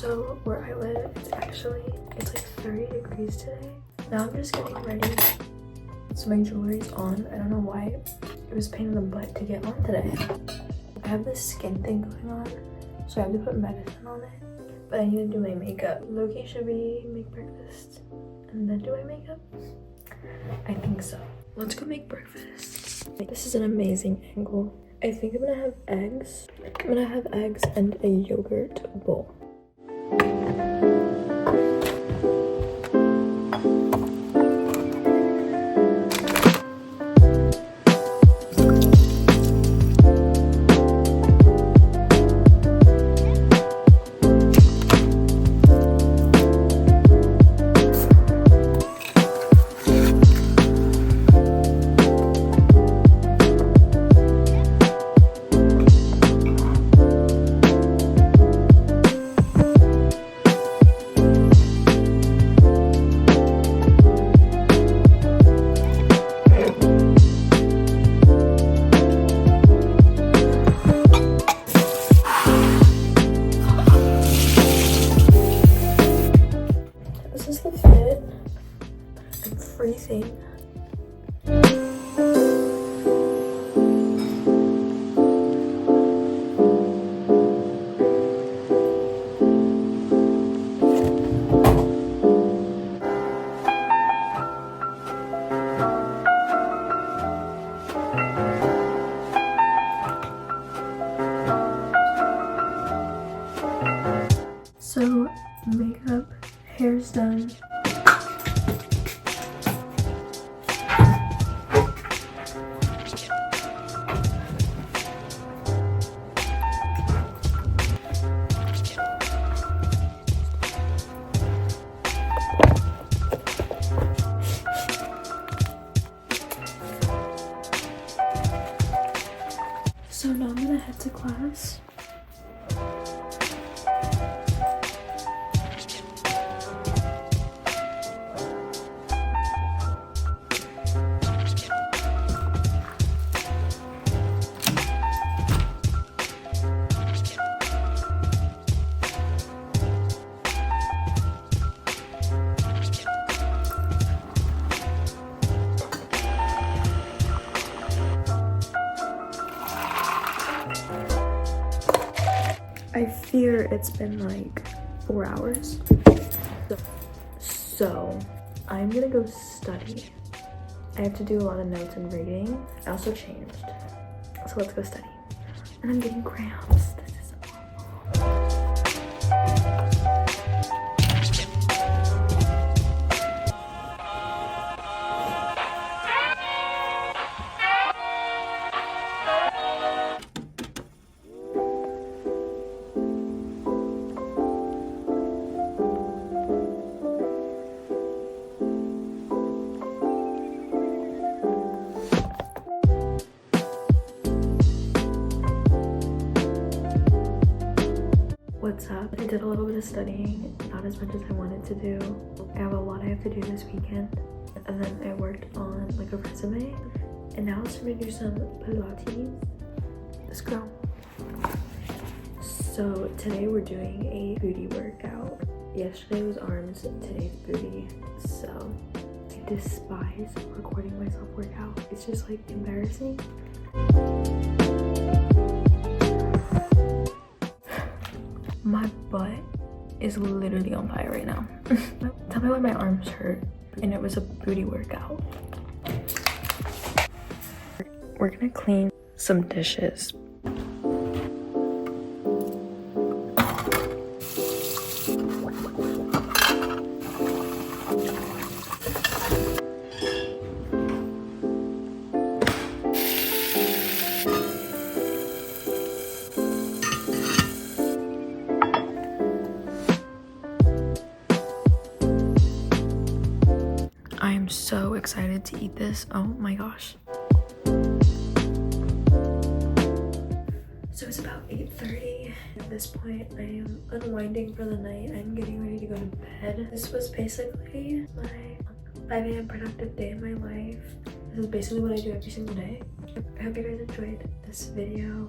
So where I live, it's like 30 degrees today. Now I'm just getting ready. So my jewelry's on. I don't know why it was a pain in the butt to get on today. I have this skin thing going on, so I have to put medicine on it. But I need to do my makeup. Loki, should we make breakfast and then do my makeup? I think so. Let's go make breakfast. This is an amazing angle. I think I'm gonna have eggs. I'm gonna have eggs and a yogurt bowl. Freezing. So makeup, hair's done. So now I'm gonna head to class. I fear it's been like 4 hours. So I'm gonna go study. I have to do a lot of notes and reading. I also changed. So let's go study. And I'm getting cramps. This is awful. What's up? I did a little bit of studying, not as much as I wanted to do. I have a lot I have to do this weekend. And then I worked on like a resume. And now it's time to do some pilates. Let's go. So today we're doing a booty workout. Yesterday was arms, today's booty. So I despise recording myself work out. It's just like embarrassing. My butt is literally on fire right now. Tell me why my arms hurt. And it was a booty workout. We're gonna clean some dishes. I am so excited to eat this. Oh my gosh. So it's about 8:30. At this point, I am unwinding for the night. I'm getting ready to go to bed. This was basically my 5 a.m. productive day in my life. This is basically what I do every single day. I hope you guys enjoyed this video.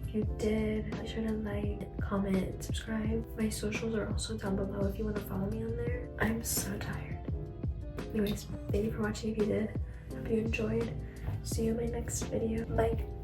If you did, be sure to like, comment, subscribe. My socials are also down below if you want to follow me on there. I'm so tired. Anyways, thank you for watching if you did. Hope you enjoyed. See you in my next video. Bye.